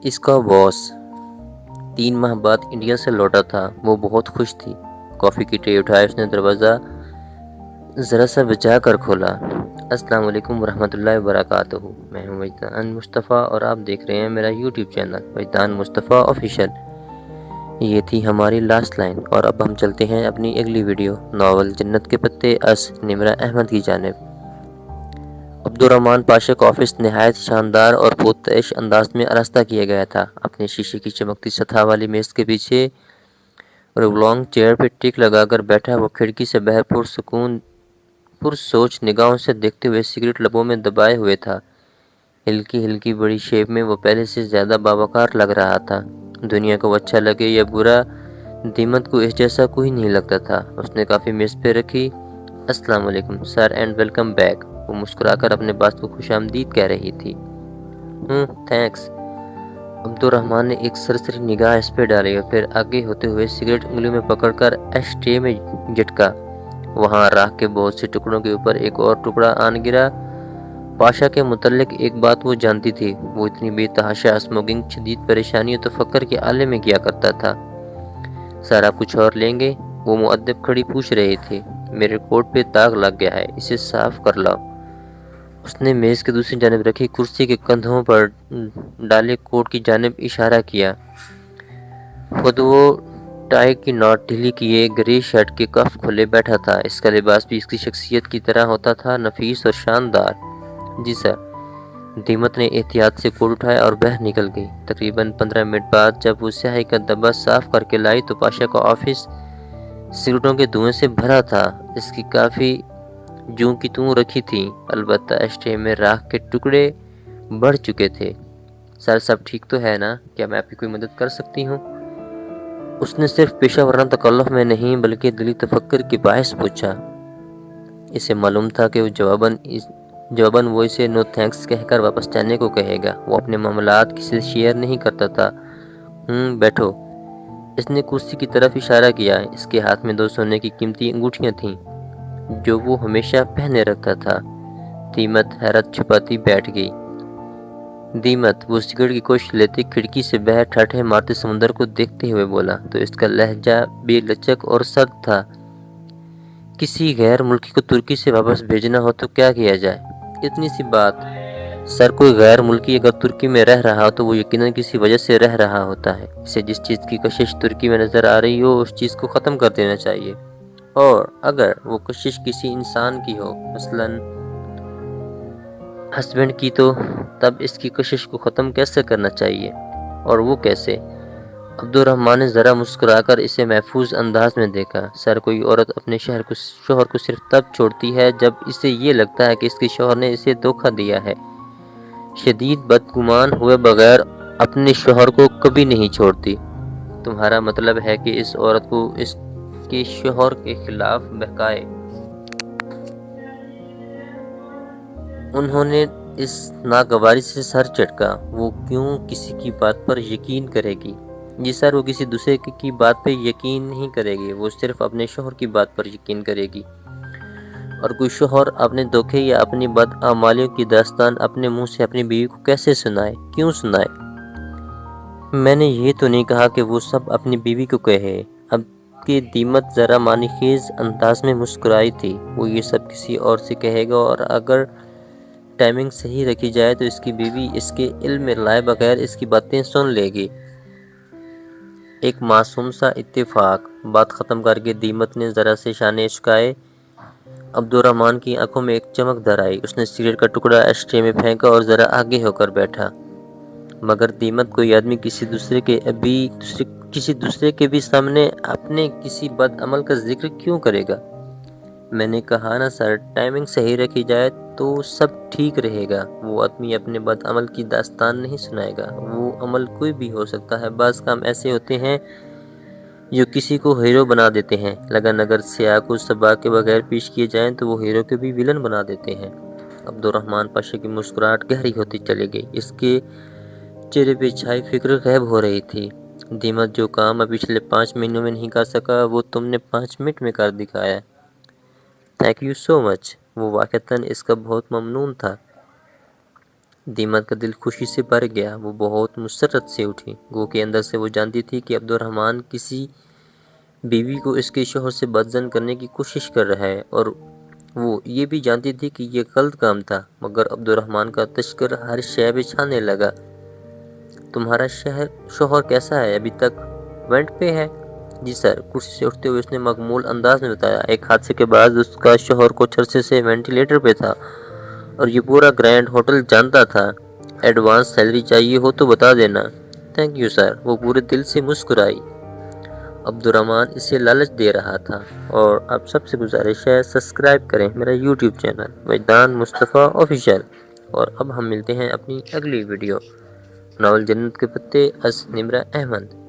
اس کا باس 3 ماہ بعد انڈیا سے لوٹا تھا۔ وہ بہت خوش تھی۔ کافی کی ٹرے اٹھائے اس نے دروازہ ذرا سا بچا کر کھولا۔ السلام علیکم ورحمۃ اللہ وبرکاتہ۔ میں ہوں وجدان مصطفیٰ اور آپ دیکھ رہے ہیں میرا یوٹیوب چینل وجدان مصطفیٰ آفیشیل۔ یہ تھی ہماری لاسٹ لائن اور اب ہم چلتے ہیں اپنی اگلی ویڈیو ناول جنت کے پتے اس نمرہ احمد کی جانب۔ عبدالرحمن پاشا کا آفس نہایت شاندار اور پرتعش انداز میں آراستہ کیا گیا تھا۔ اپنے شیشے کی چمکتی سطح والی میز کے پیچھے رولانگ چیئر پہ ٹک لگا کر بیٹھا وہ کھڑکی سے باہر پرسکون پرسوچ نگاہوں سے دیکھتے ہوئے سگریٹ لبوں میں دبائے ہوئے تھا۔ ہلکی ہلکی بڑی شیپ میں وہ پہلے سے زیادہ باوقار لگ رہا تھا۔ دنیا کو اچھا لگے یا برا، دیمت کو اس جیسا کوئی نہیں لگتا تھا۔ اس نے کافی میز پہ رکھی۔ السلام علیکم سر اینڈ ویلکم بیک۔ وہ مسکرا کر اپنے باس کو خوش آمدید کہہ رہی تھی۔ تھینکس۔ عبدالرحمن نے ایک سرسری نگاہ اس پہ ڈالی اور پھر آگے ہوتے ہوئے سگریٹ انگلیوں میں پکڑ کر ایش ٹرے میں جھٹکا۔ وہاں راکھ کے بہت سے ٹکڑوں کے اوپر ایک اور ٹکڑا آن گرا۔ پاشا کے متعلق ایک بات وہ جانتی تھی، وہ اتنی بے تحاشا اسموکنگ شدید پریشانی و تفکر کے عالم میں کیا کرتا تھا۔ سر آپ کچھ اور لیں گے؟ وہ مؤدب کھڑی پوچھ رہی تھی۔ میرے کوٹ پہ داغ لگ گیا ہے، اسے صاف کر لاؤ۔ اس نے میز کے دوسری جانب رکھی کرسی کے کندھوں پر ڈالے کوٹ کی جانب اشارہ کیا۔ خود وہ ٹائی کی ناٹ ڈھیلی کیے گرے شرٹ کے کف کھلے بیٹھا تھا۔ اس کا لباس بھی اس کی شخصیت کی طرح ہوتا تھا، نفیس اور شاندار۔ جی سر۔ دیمت نے احتیاط سے کوٹ اٹھایا اور باہر نکل گئی۔ تقریباً 15 منٹ بعد جب وہ سیاہی کا ڈبہ صاف کر کے لائی تو پاشا کا آفس سگریٹوں کے دھوئیں سے بھرا تھا۔ اس کی کافی جوں کی توں رکھی تھی، البتہ اشٹے میں راکھ کے ٹکڑے بڑھ چکے تھے۔ سر سب ٹھیک تو ہے نا؟ کیا میں آپ کی کوئی مدد کر سکتی ہوں؟ اس نے صرف پیشہ ورانہ تکلف میں نہیں بلکہ دلی تفکر کے باعث پوچھا۔ اسے معلوم تھا کہ وہ جواباً وہ اسے نو تھینکس کہہ کر واپس جانے کو کہے گا۔ وہ اپنے معاملات کسی سے شیئر نہیں کرتا تھا۔ بیٹھو۔ اس نے کرسی کی طرف اشارہ کیا۔ اس کے ہاتھ میں 2 سونے کی قیمتی انگوٹھیاں تھیں جو وہ ہمیشہ پہنے رکھتا تھا۔ دیمت حیرت چھپاتی بیٹھ گئی۔ دیمت وہ سگریٹ کی کوشش لیتے کھڑکی سے باہر ٹھاٹھے مارتے سمندر کو دیکھتے ہوئے بولا تو اس کا لہجہ بے لچک اور سرد تھا۔ کسی غیر ملکی کو ترکی سے واپس بھیجنا ہو تو کیا کیا جائے؟ اتنی سی بات۔ سر کوئی غیر ملکی اگر ترکی میں رہ رہا ہو تو وہ یقیناً کسی وجہ سے رہ رہا ہوتا ہے۔ اسے جس چیز کی کشش ترکی میں نظر آ رہی ہو اس چیز کو ختم کر دینا چاہیے، اور اگر وہ کشش کسی انسان کی ہو، مثلاً ہسبینڈ کی، تو تب اس کی کشش کو ختم کیسے کرنا چاہیے، اور وہ کیسے؟ عبدالرحمن نے ذرا مسکرا کر اسے محفوظ انداز میں دیکھا۔ سر کوئی عورت اپنے شوہر کو صرف تب چھوڑتی ہے جب اسے یہ لگتا ہے کہ اس کے شوہر نے اسے دھوکہ دیا ہے۔ شدید بدگمان ہوئے بغیر اپنے شوہر کو کبھی نہیں چھوڑتی۔ تمہارا مطلب ہے کہ اس عورت کو اس کے شوہر کے خلاف بہکائے؟ انہوں نے اس ناگواری سے سر چٹکا۔ وہ کیوں کسی کی بات پر یقین کرے گی؟ جی سر، وہ کسی دوسرے کی بات پہ یقین نہیں کرے گی، وہ صرف اپنے شوہر کی بات پر یقین کرے گی۔ اور کوئی شوہر اپنے دھوکے یا اپنی بدعمالیوں کی داستان اپنے منہ سے اپنی بیوی کو کیسے سنائے؟ کیوں سنائے؟ میں نے یہ تو نہیں کہا کہ وہ سب اپنی بیوی کو کہے۔ اب کہ دیمت ذرا معنی خیز انداز میں مسکرائی تھی۔ وہ یہ سب کسی اور سے کہے گا، اور اگر ٹائمنگ صحیح رکھی جائے تو اس کی بیوی اس کے علم میں لائے بغیر اس کی باتیں سن لے گی۔ ایک معصوم سا اتفاق۔ بات ختم کر کے دیمت نے ذرا سے شانے جھکائے۔ عبدالرحمن کی آنکھوں میں ایک چمک در آئی۔ اس نے سگریٹ کا ٹکڑا ایشٹرے میں پھینکا اور ذرا آگے ہو کر بیٹھا۔ مگر دیمت، کوئی آدمی کسی دوسرے کے بھی سامنے اپنے کسی بد عمل کا ذکر کیوں کرے گا؟ میں نے کہا نا سر، ٹائمنگ صحیح رکھی جائے تو سب ٹھیک رہے گا۔ وہ آدمی اپنے بد عمل کی داستان نہیں سنائے گا۔ وہ عمل کوئی بھی ہو سکتا ہے۔ بعض کام ایسے ہوتے ہیں جو کسی کو ہیرو بنا دیتے ہیں، لیکن اگر سیاہ کو صبا کے بغیر پیش کیے جائیں تو وہ ہیرو کو بھی ویلن بنا دیتے ہیں۔ عبدالرحمن پاشا کی مسکراہٹ گہری ہوتی چلی گئی۔ اس کے چہرے پہ چھائی فکر غائب ہو رہی تھی۔ دیمت، جو کام میں پچھلے 5 مہینوں میں نہیں کر سکا وہ تم نے 5 منٹ میں کر دکھایا۔ تھینک یو سو مچ۔ وہ واقعتاً اس کا بہت ممنون تھا۔ دیمت کا دل خوشی سے بھر گیا، وہ بہت مسرت سے اٹھی، گو کہ اندر سے وہ جانتی تھی کہ عبد الرحمن کسی بیوی کو اس کے شوہر سے بدزن کرنے کی کوشش کر رہا ہے، اور وہ یہ بھی جانتی تھی کہ یہ غلط کام تھا، مگر عبد الرحمن کا تشکر ہر شے بچھانے لگا۔ تمہارا شوہر کیسا ہے؟ ابھی تک وینٹ پہ ہے؟ جی سر، کرسی سے اٹھتے ہوئے اس نے مغمول انداز میں بتایا۔ ایک حادثے کے بعد اس کا شوہر کچھ عرصے سے وینٹیلیٹر پہ تھا، اور یہ پورا گرینڈ ہوٹل جانتا تھا۔ ایڈوانس سیلری چاہیے ہو تو بتا دینا۔ تھینک یو سر، وہ پورے دل سے مسکرائی۔ عبد الرحمن اسے لالچ دے رہا تھا۔ اور اب سب سے گزارش ہے سبسکرائب کریں میرا یوٹیوب چینل وجدان مصطفیٰ آفیشیل۔ اور اب ہم ملتے ہیں اپنی اگلی ویڈیو، ناول جنت کے پتے از نمرہ احمد۔